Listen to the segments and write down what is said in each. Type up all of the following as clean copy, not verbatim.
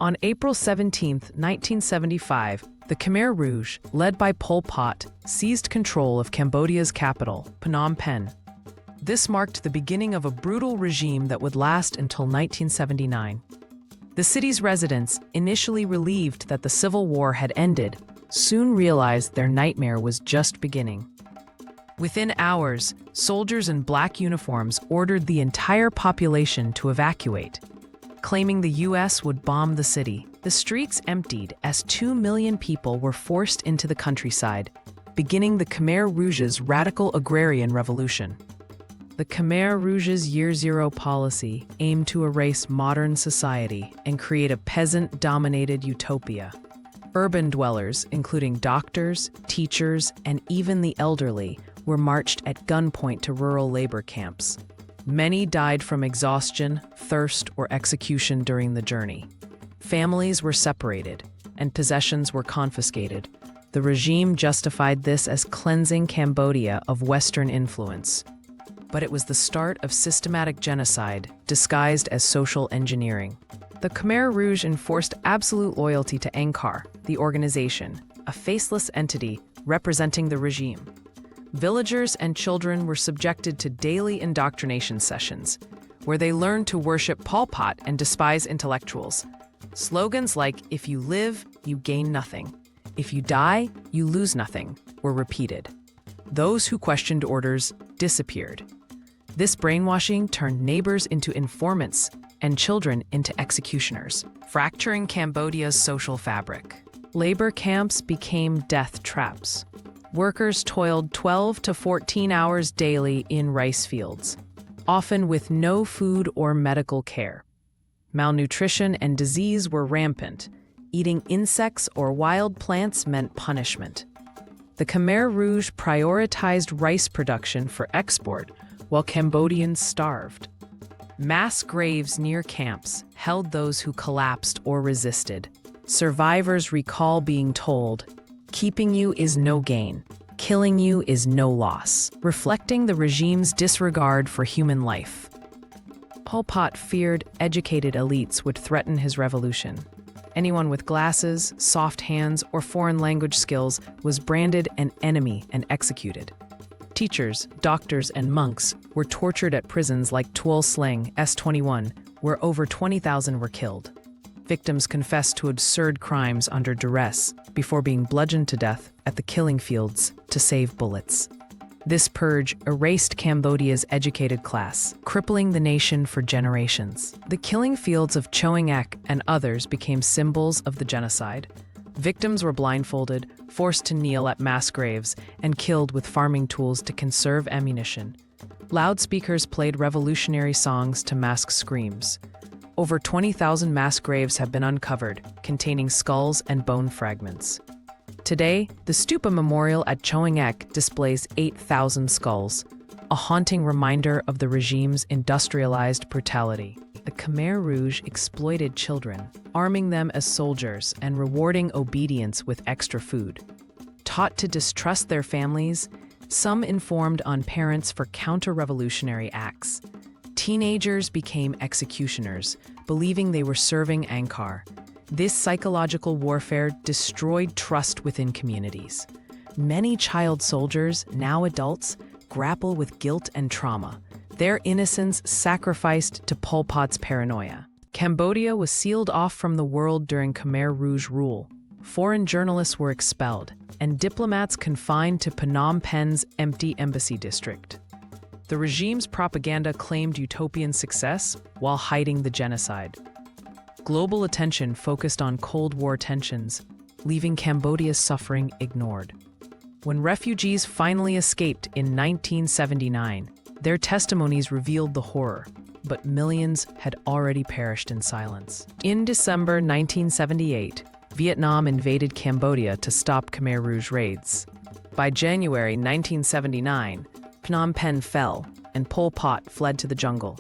On April 17, 1975, the Khmer Rouge, led by Pol Pot, seized control of Cambodia's capital, Phnom Penh. This marked the beginning of a brutal regime that would last until 1979. The city's residents, initially relieved that the civil war had ended, soon realized their nightmare was just beginning. Within hours, soldiers in black uniforms ordered the entire population to evacuate, claiming the U.S. would bomb the city. The streets emptied as 2 million people were forced into the countryside, beginning the Khmer Rouge's radical agrarian revolution. The Khmer Rouge's Year Zero policy aimed to erase modern society and create a peasant-dominated utopia. Urban dwellers, including doctors, teachers, and even the elderly, were marched at gunpoint to rural labor camps. Many died from exhaustion, thirst, or execution during the journey. Families were separated, and possessions were confiscated. The regime justified this as cleansing Cambodia of Western influence. But it was the start of systematic genocide, disguised as social engineering. The Khmer Rouge enforced absolute loyalty to Angkar, the organization, a faceless entity representing the regime. Villagers and children were subjected to daily indoctrination sessions, where they learned to worship Pol Pot and despise intellectuals. Slogans like, "If you live, you gain nothing. If you die, you lose nothing," were repeated. Those who questioned orders disappeared. This brainwashing turned neighbors into informants and children into executioners, fracturing Cambodia's social fabric. Labor camps became death traps. Workers toiled 12 to 14 hours daily in rice fields, often with no food or medical care. Malnutrition and disease were rampant. Eating insects or wild plants meant punishment. The Khmer Rouge prioritized rice production for export, while Cambodians starved. Mass graves near camps held those who collapsed or resisted. Survivors recall being told, "Keeping you is no gain. Killing you is no loss," reflecting the regime's disregard for human life. Pol Pot feared educated elites would threaten his revolution. Anyone with glasses, soft hands, or foreign language skills was branded an enemy and executed. Teachers, doctors, and monks were tortured at prisons like Tuol Sleng, S21, where over 20,000 were killed. Victims confessed to absurd crimes under duress before being bludgeoned to death at the killing fields to save bullets. This purge erased Cambodia's educated class, crippling the nation for generations. The killing fields of Choeing Ek and others became symbols of the genocide. Victims were blindfolded, forced to kneel at mass graves, and killed with farming tools to conserve ammunition. Loudspeakers played revolutionary songs to mask screams. Over 20,000 mass graves have been uncovered, containing skulls and bone fragments. Today, the Stupa Memorial at Choeing Ek displays 8,000 skulls, a haunting reminder of the regime's industrialized brutality. The Khmer Rouge exploited children, arming them as soldiers and rewarding obedience with extra food. Taught to distrust their families, some informed on parents for counter-revolutionary acts. Teenagers became executioners, believing they were serving Angkar. This psychological warfare destroyed trust within communities. Many child soldiers, now adults, grapple with guilt and trauma, their innocence sacrificed to Pol Pot's paranoia. Cambodia was sealed off from the world during Khmer Rouge rule. Foreign journalists were expelled, and diplomats confined to Phnom Penh's empty embassy district. The regime's propaganda claimed utopian success while hiding the genocide. Global attention focused on Cold War tensions, leaving Cambodia's suffering ignored. When refugees finally escaped in 1979, their testimonies revealed the horror, but millions had already perished in silence. In December 1978, Vietnam invaded Cambodia to stop Khmer Rouge raids. By January 1979, Phnom Penh fell, and Pol Pot fled to the jungle.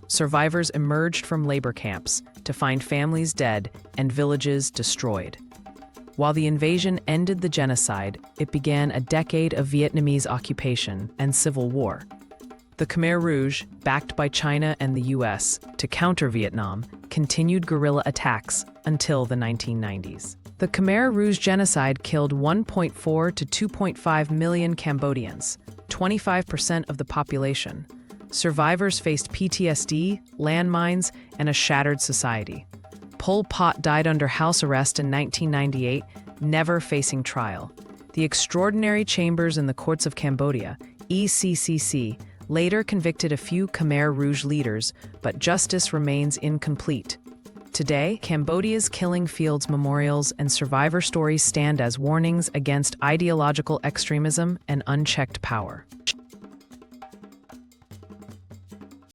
Survivors emerged from labor camps to find families dead and villages destroyed. While the invasion ended the genocide, it began a decade of Vietnamese occupation and civil war. The Khmer Rouge, backed by China and the US to counter Vietnam, continued guerrilla attacks until the 1990s. The Khmer Rouge genocide killed 1.4 to 2.5 million Cambodians, 25% of the population. Survivors faced PTSD, landmines, and a shattered society. Pol Pot died under house arrest in 1998, never facing trial. The extraordinary chambers in the courts of Cambodia, ECCC, later convicted a few Khmer Rouge leaders, but justice remains incomplete. Today, Cambodia's killing fields memorials and survivor stories stand as warnings against ideological extremism and unchecked power.